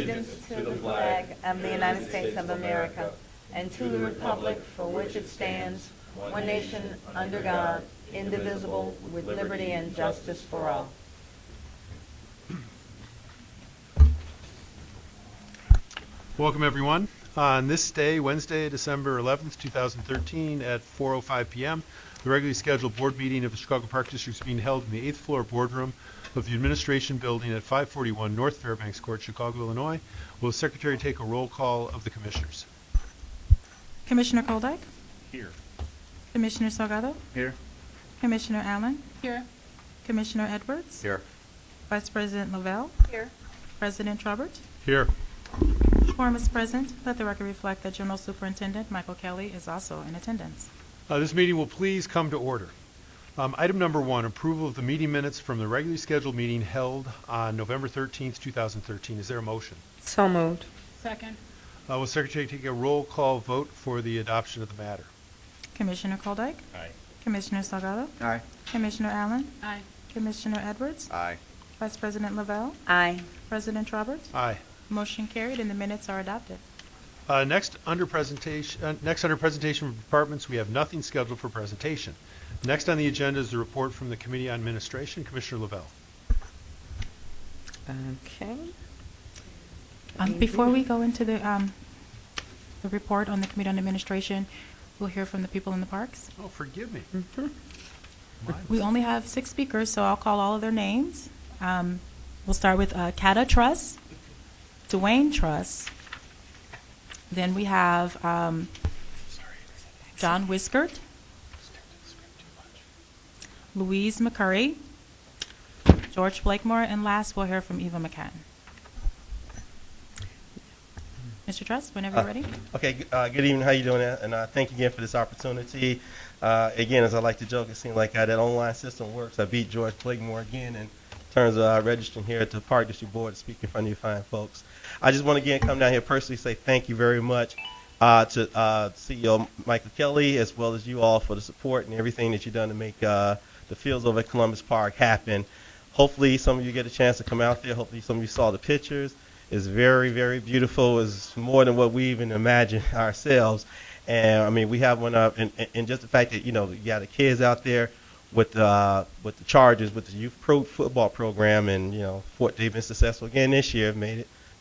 allegiance to the flag of the United States of America and to the republic for which it stands, one nation, under God, indivisible, with liberty and justice for all. Welcome, everyone. On this day, Wednesday, December 11th, 2013, at 4:05 p.m., the regularly scheduled board meeting of the Chicago Park District is being held in the 8th floor boardroom of the Administration Building at 541 North Fairbanks Court, Chicago, Illinois. Will the Secretary take a roll call of the Commissioners? Commissioner Koldyke? Here. Commissioner Salgado? Here. Commissioner Allen? Here. Commissioner Edwards? Here. Vice President Lavelle? Here. President Trobert? Here. Quorum is present. Let the record reflect that General Superintendent Michael Kelly is also in attendance. This meeting will please come to order. Item number 1, approval of the meeting minutes from the regularly scheduled meeting held on November 13th, 2013. Is there a motion? So moved. Second. Will the Secretary take a roll call vote for the adoption of the matter? Commissioner Koldyke? Aye. Commissioner Salgado? Aye. Commissioner Allen? Aye. Commissioner Edwards? Aye. Vice President Lavelle? Aye. President Trobert? Aye. Motion carried and the minutes are adopted. Next under presentation from departments, we have nothing scheduled for presentation. Next on the agenda is the report from the Committee on Administration. Commissioner Lavelle. Okay. Before we go into the report on the Committee on Administration, we'll hear from the people in the parks. Oh, forgive me. We only have 6 speakers, so I'll call all of their names. We'll start with Cata Truss, Dwayne Truss. Then we have John Whiskert, Louise McCurry, George Blakemore, and last we'll hear from Eva McCann. Mr. Truss, whenever you're ready. Okay, good evening. How you doing? And thank you again for this opportunity. Again, as I like to joke, it seems like that online system works. I beat George Blakemore again in terms of registering here at the Park District Board to speak in front of you fine folks. I just want to again come down here personally say thank you very much to CEO Michael Kelly, as well as you all, for the support and everything that you've done to make the fields over at Columbus Park happen. Hopefully some of you get a chance to come out there. Hopefully some of you saw the pictures. It's very, very beautiful. It's more than what we even imagined ourselves. And I mean, we have one up, and just the fact that, you know, you got the kids out there with the Chargers, with the youth football program, and, you know, they've been successful again this year,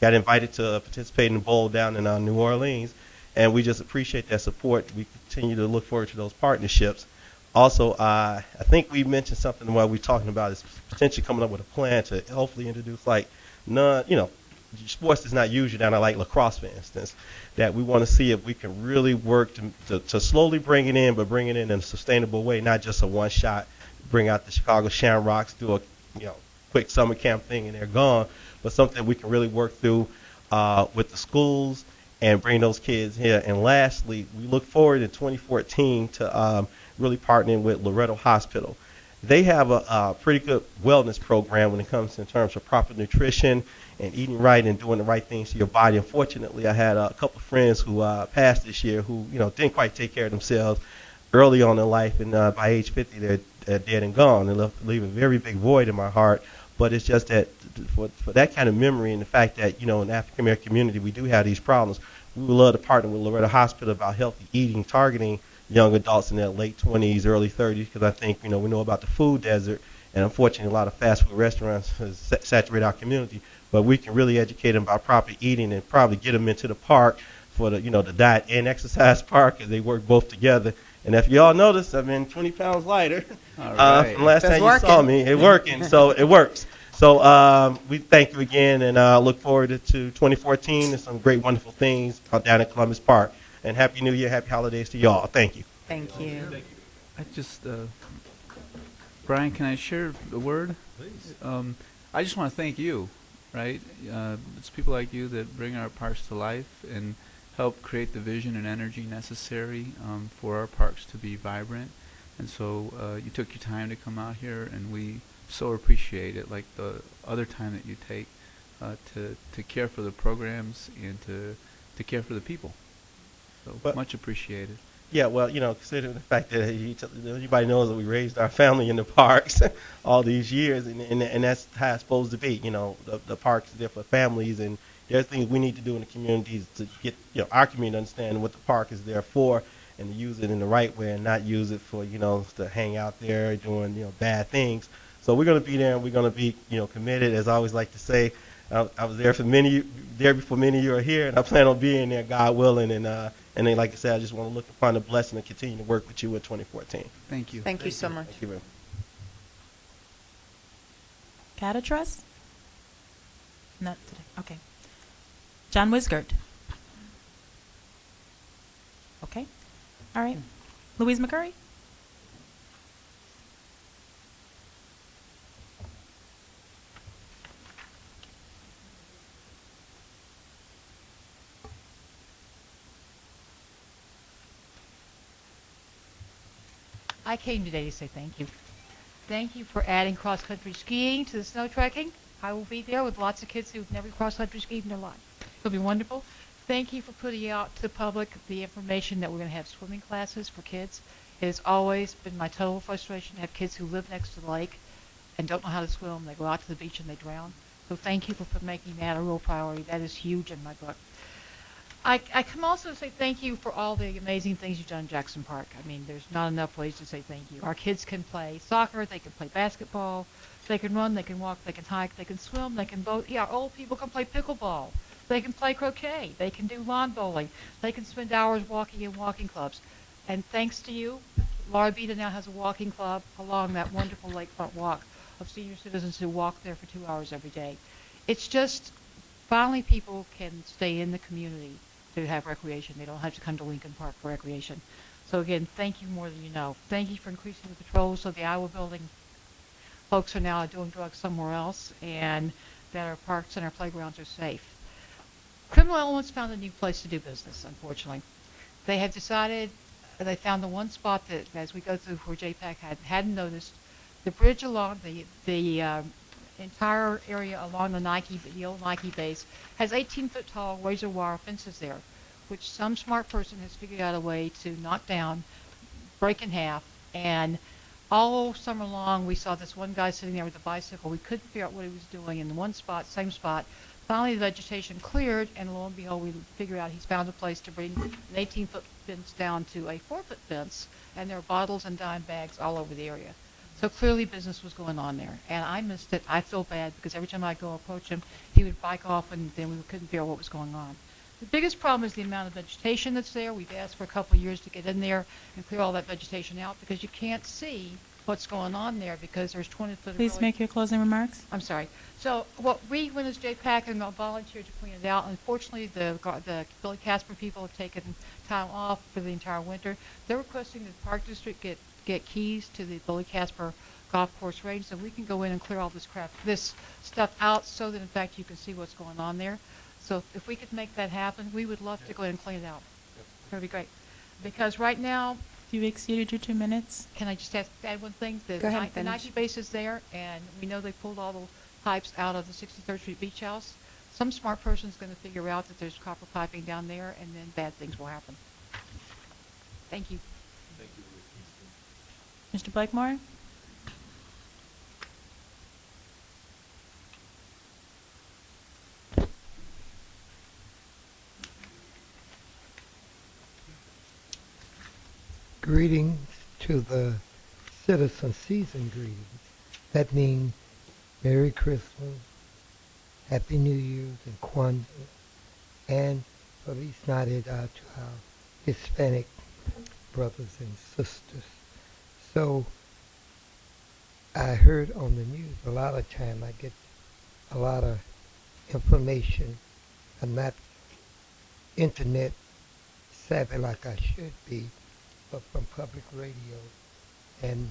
got invited to participate in the bowl down in New Orleans, and we just appreciate that support. We continue to look forward to those partnerships. Also, I think we mentioned something while we were talking about is potentially coming up with a plan to hopefully introduce sports that's not usually down there, like lacrosse, for instance, that we want to see if we can really work to slowly bring it in, but bring it in a sustainable way, not just a one-shot, bring out the Chicago Shamrocks, do a quick summer camp thing and they're gone, but something we can really work through with the schools and bring those kids here. And lastly, we look forward in 2014 to really partnering with Loretto Hospital. They have a pretty good wellness program when it comes in terms of proper nutrition and eating right and doing the right things to your body. Unfortunately, I had a couple of friends who passed this year who didn't quite take care of themselves early on in life, and by age 50 they're dead and gone. They leave a very big void in my heart. But it's just that for that kind of memory and the fact that in the African American community we do have these problems, we would love to partner with Loretto Hospital about healthy eating, targeting young adults in their late 20s, early 30s, because I think we know about the food desert, and unfortunately a lot of fast food restaurants saturate our community. But we can really educate them about proper eating and probably get them into the park for the the diet and exercise park, as they work both together. And if you all notice, I've been 20 pounds lighter from last time you saw me. It's working, so it works. So we thank you again, and look forward to 2014 and some great, wonderful things down at Columbus Park. And Happy New Year, Happy Holidays to y'all. Thank you. Thank you. I just, Brian, can I share a word? Please. I just want to thank you, right? It's people like you that bring our parks to life and help create the vision and energy necessary for our parks to be vibrant. And so you took your time to come out here, and we so appreciate it, like the other time that you take to care for the programs and to care for the people. So much appreciated. Yeah, well, considering the fact that everybody knows that we raised our family in the parks all these years, and that's how it's supposed to be. The parks are there for families and there are things we need to do in the communities to get our community to understand what the park is there for, and to use it in the right way and not use it for to hang out there doing bad things. So we're going to be there, and we're going to be committed. As I always like to say, I was there there before many of you are here, and I plan on being there, God willing. And then, like I said, I just want to look upon the blessing and continue to work with you in 2014. Thank you. Thank you so much. Thank you very much. Cata Trust? Not today. Okay. John Wisgert? Okay. All right. Louise McCurry? I came today to say thank you. Thank you for adding cross-country skiing to the snow trekking. I will be there with lots of kids who've never cross-country skied in their life. It'll be wonderful. Thank you for putting out to the public the information that we're going to have swimming classes for kids. It has always been my total frustration to have kids who live next to the lake and don't know how to swim. They go out to the beach and they drown. So thank you for making that a real priority. That is huge in my book. I can also say thank you for all the amazing things you've done in Jackson Park. I mean, there's not enough ways to say thank you. Our kids can play soccer, they can play basketball, they can run, they can walk, they can hike, they can swim, they can boat. Yeah, old people can play pickleball. They can play croquet. They can do lawn bowling. They can spend hours walking in walking clubs. And thanks to you, Laura Beta now has a walking club along that wonderful lakefront walk of senior citizens who walk there for 2 hours every day. It's just finally people can stay in the community to have recreation. They don't have to come to Lincoln Park for recreation. So again, thank you more than you know. Thank you for increasing the patrols so the Iowa building folks are now doing drugs somewhere else and that our parks and our playgrounds are safe. Criminal elements found a new place to do business, unfortunately. They have decided, they found the one spot that, as we go through where JPAC hadn't noticed, the bridge along the entire area along the old Nike base has 18-foot tall razor wire fences there, which some smart person has figured out a way to knock down, break in half, and all summer long we saw this one guy sitting there with a bicycle. We couldn't figure out what he was doing in the one spot, same spot. Finally the vegetation cleared, and lo and behold we figured out he's found a place to bring an 18-foot fence down to a 4-foot fence, and there are bottles and dime bags all over the area. So clearly business was going on there, and I missed it. I feel bad because every time I go approach him, he would bike off, and then we couldn't figure out what was going on. The biggest problem is the amount of vegetation that's there. We've asked for a couple of years to get in there and clear all that vegetation out because you can't see what's going on there because there's 20-foot. Please make your closing remarks. I'm sorry. So what we went as JPAC and volunteered to clean it out. Unfortunately, the Billy Casper people have taken time off for the entire winter. They're requesting that the Park District get keys to the Billy Casper golf course range so we can go in and clear all this stuff out so that in fact you can see what's going on there. So if we could make that happen, we would love to go in and clean it out. That would be great. Because right now, You exceeded your 2 minutes. can I just add one thing? Go ahead and The finish. Nike base is there, and we know they pulled all the pipes out of the 63rd Street Beach House. Some smart person's going to figure out that there's copper piping down there, and then bad things will happen. Thank you. Mr. Blakemore? Greetings to the citizen season greetings. That means Merry Christmas, Happy New Year's, and Kwanzaa, and Feliz Navidad to our Hispanic brothers and sisters. So I heard on the news a lot of time I get a lot of information. I'm not internet savvy like I should be, but from public radio and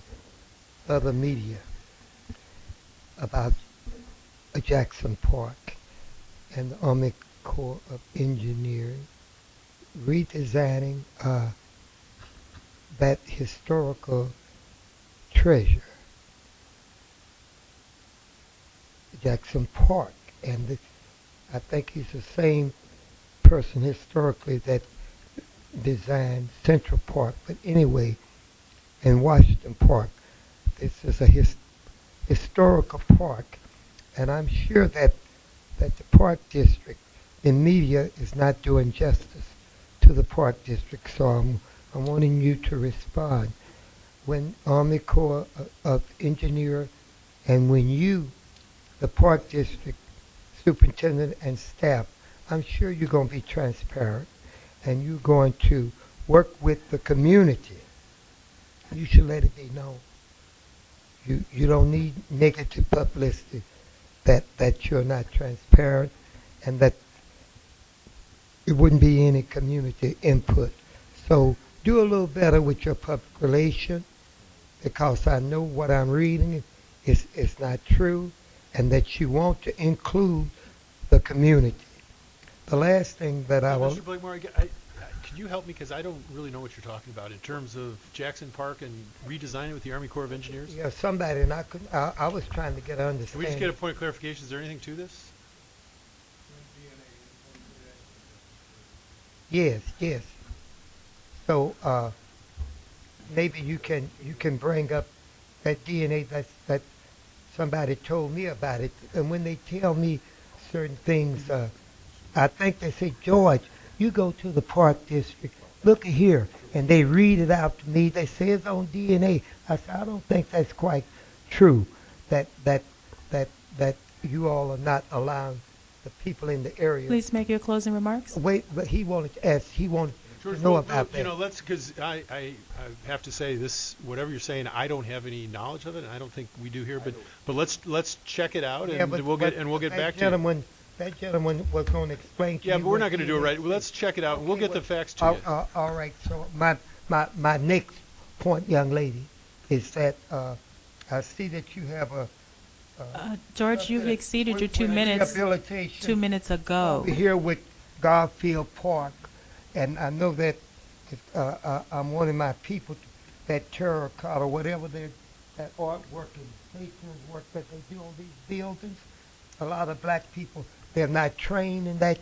other media about Jackson Park and the Army Corps of Engineers redesigning that historical treasure, Jackson Park. And I think he's the same person historically that designed Central Park. But anyway, in Washington Park, this is a historical park, and I'm sure that the Park District the media is not doing justice to the Park District. So I'm wanting you to respond. When Army Corps of Engineer and when you, the Park District Superintendent and staff, I'm sure you're going to be transparent and you're going to work with the community. You should let it be known. You don't need negative publicity that you're not transparent and that it wouldn't be any community input. So do a little better with your public relation because I know what I'm reading is not true and that you want to include the community. The last thing that I will... Mr. Blakemore, can you help me because I don't really know what you're talking about in terms of Jackson Park and redesigning with the Army Corps of Engineers? Yeah, somebody, and I was trying to get an Can understanding. we just get a point of clarification? Is there anything to this? Yes, yes. So maybe you can bring up that DNA that somebody told me about it, and when they tell me certain things, I think they say, George, you go to the Park District, look here, and they read it out to me. They say it's on DNA. I said, I don't think that's quite true. That you all are not allowing the people in the area. Please make your closing remarks. Wait, but he wanted to ask. He wanted George, to know well, about that. You know, let's because I have to say this. Whatever you're saying, I don't have any knowledge of it, and I don't think we do here. But let's check it out, and we'll get back to you. That gentleman was going to explain to you. Yeah, but we're what not going to do it right. Well, let's check it out, and we'll get the facts to you. All right. So my next point, young lady, is that I see that you have a George, you've exceeded your 2 minutes rehabilitation 2 minutes ago. over here with Garfield Park, and I know that I'm wanting my people, that terracotta, whatever that artwork and patrons work that they do on these buildings. A lot of black people, they're not trained in that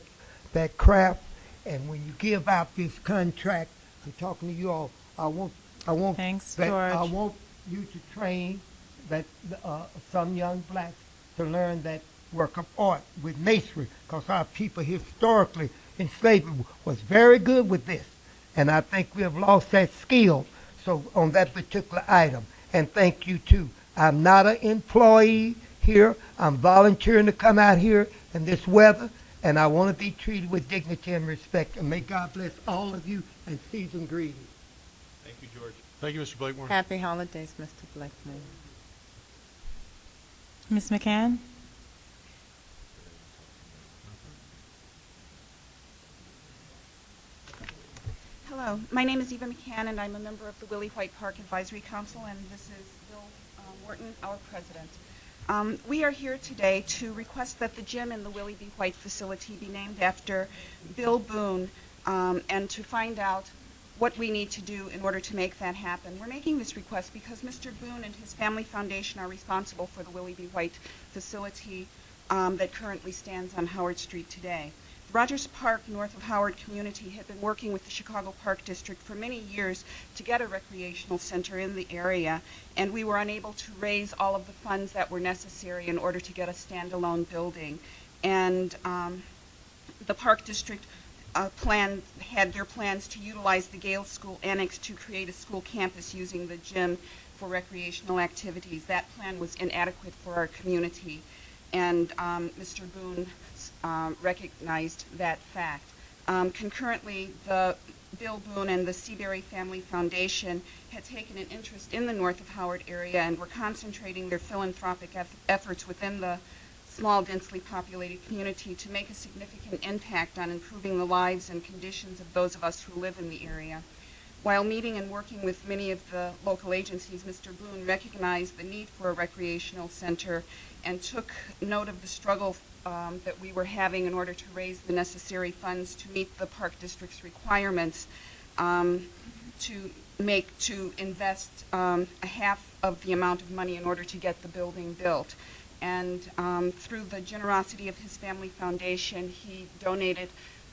craft, and when you give out this contract, I'm talking to you all. I want Thanks, that George. I want you to train that some young blacks to learn that work of art with masonry, because our people historically in slavery was very good with this, and I think we have lost that skill. So on that particular item, and thank you too. I'm not an employee here. I'm volunteering to come out here in this weather, and I want to be treated with dignity and respect. And may God bless all of you and season greetings. Thank you, George. Thank you, Mr. Blakemore. Happy holidays, Mr. Blakemore. Ms. McCann? Hello, my name is Eva McCann, and I'm a member of the Willie White Park Advisory Council, and this is Bill Wharton, our president. We are here today to request that the gym in the Willie B. White facility be named after Bill Boone, and to find out what we need to do in order to make that happen. We're making this request because Mr. Boone and his family foundation are responsible for the Willie B. White facility that currently stands on Howard Street today. The Rogers Park, north of Howard community, had been working with the Chicago Park District for many years to get a recreational center in the area, and we were unable to raise all of the funds that were necessary in order to get a standalone building. And the Park District had their plans to utilize the Gale School Annex to create a school campus using the gym for recreational activities. That plan was inadequate for our community, and Mr. Boone recognized that fact. Concurrently, the Bill Boone and the Seabury Family Foundation had taken an interest in the north of Howard area and were concentrating their philanthropic efforts within the small, densely populated community to make a significant impact on improving the lives and conditions of those of us who live in the area. While meeting and working with many of the local agencies, Mr. Boone recognized the need for a recreational center and took note of the struggle that we were having in order to raise the necessary funds to meet the Park District's requirements to invest a half of the amount of money in order to get the building built. And through the generosity of his family foundation, he donated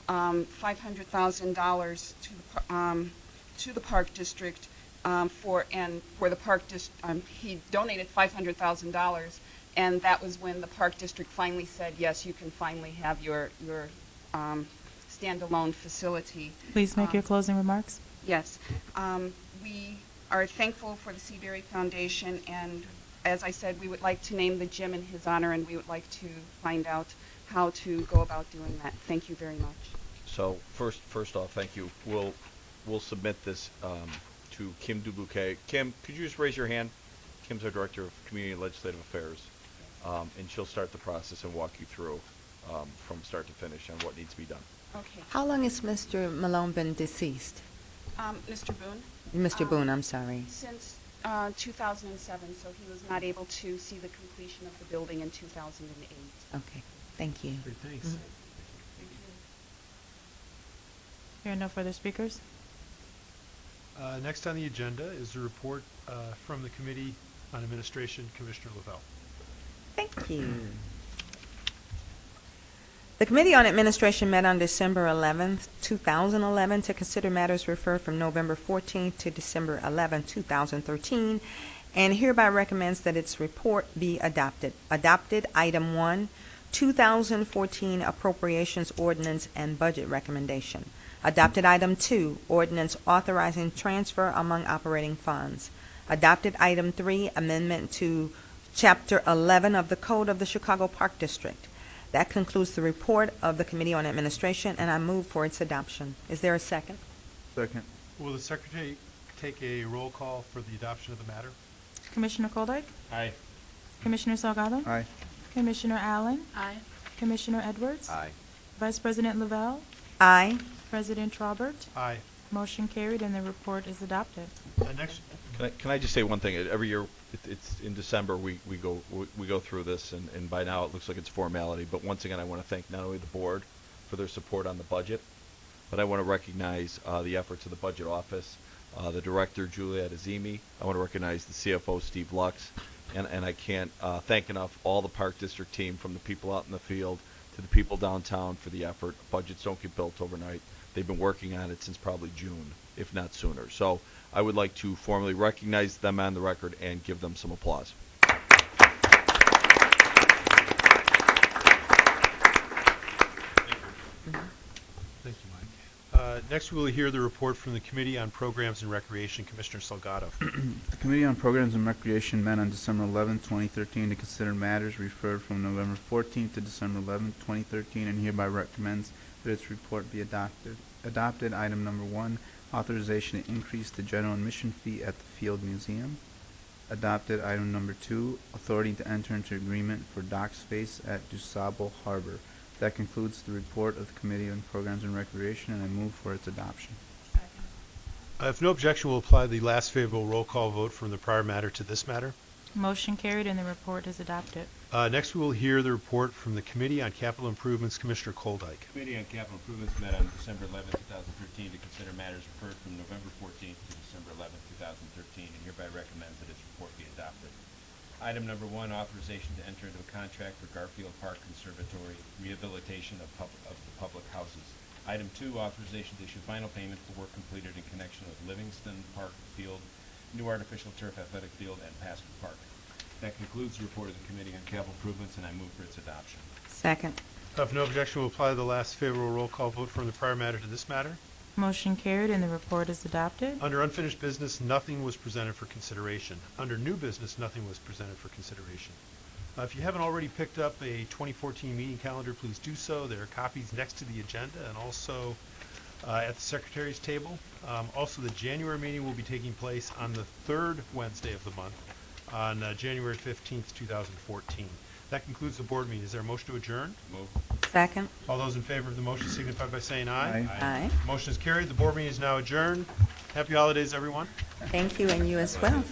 $500,000 to the Park District for the Park District. He donated $500,000, and that was when the Park District finally said, yes, you can finally have your standalone facility. Please make your closing remarks. Yes. We are thankful for the Seabury Foundation, and as I said, we would like to name the gym in his honor, and we would like to find out how to go about doing that. Thank you very much. So first off, thank you. We'll submit this to Kim Dubouquet. Kim, could you just raise your hand? Kim's our Director of Community and Legislative Affairs, and she'll start the process and walk you through from start to finish on what needs to be done. Okay. How long has Mr. Malone been deceased? Mr. Boone? Mr. Boone, I'm sorry. Since 2007, so he was not able to see the completion of the building in 2008. Okay, thank you. Great, thanks. Thank you. There are no further speakers. Next on the agenda is a report from the Committee on Administration, Commissioner Lavelle. Thank you. The Committee on Administration met on December 11th, 2011 to consider matters referred from November 14th to December 11th, 2013, and hereby recommends that its report be adopted. Adopted Item 1, 2014 Appropriations Ordinance and Budget Recommendation. Adopted Item 2, Ordinance Authorizing Transfer Among Operating Funds. Adopted Item 3, Amendment to Chapter 11 of the Code of the Chicago Park District. That concludes the report of the Committee on Administration, and I move for its adoption. Is there a second? Second. Will the Secretary take a roll call for the adoption of the matter? Commissioner Koldyke? Aye. Commissioner Salgado? Aye. Commissioner Allen? Aye. Commissioner Edwards? Aye. Vice President Lavelle? Aye. President Traubert? Aye. Motion carried and the report is adopted. Next, Can I just say one thing? Every year, it's in December, we go through this, and by now it looks like it's formality. But once again, I want to thank not only the board for their support on the budget, but I want to recognize the efforts of the Budget Office, the Director, Juliet Azimi. I want to recognize the CFO, Steve Lux, and I can't thank enough all the Park District team, from the people out in the field to the people downtown, for the effort. Budgets don't get built overnight. They've been working on it since probably June, if not sooner. So I would like to formally recognize them on the record and give them some applause. thank you, Mike. Next, we will hear the report from the Committee on Programs and Recreation, Commissioner Salgado. The Committee on Programs and Recreation met on December 11, 2013 to consider matters referred from November 14 to December 11, 2013, and hereby recommends that its report be adopted. Adopted Item Number 1, authorization to increase the general admission fee at the Field Museum. Adopted Item Number 2, authority to enter into agreement for dock space at DuSable Harbor. That concludes the report of the Committee on Programs and Recreation, and I move for its adoption. If no objection, we'll apply the last favorable roll call vote from the prior matter to this matter. Motion carried and the report is adopted. Next, we will hear the report from the Committee on Capital Improvements, Commissioner Koldyke. Committee on Capital Improvements met on December 11, 2013 to consider matters referred from November 14th to December 11, 2013, and hereby recommends that its report be adopted. Item number 1, authorization to enter into a contract for Garfield Park Conservatory rehabilitation of the public houses. Item 2, authorization to issue final payment for work completed in connection with Livingston Park Field, new artificial turf athletic field, and Pasco Park. That concludes the report of the Committee on Capital Improvements, and I move for its adoption. Second. If no objection, we'll apply the last favorable roll call vote from the prior matter to this matter. Motion carried and the report is adopted. Under unfinished business, nothing was presented for consideration. Under new business, nothing was presented for consideration. If you haven't already picked up a 2014 meeting calendar, please do so. There are copies next to the agenda and also at the Secretary's table. Also, the January meeting will be taking place on the third Wednesday of the month on January 15th, 2014. That concludes the board meeting. Is there a motion to adjourn? Move. Second. All those in favor of the motion signify by saying aye. Aye. Motion is carried. The board meeting is now adjourned. Happy holidays, everyone. Thank you, and you as well.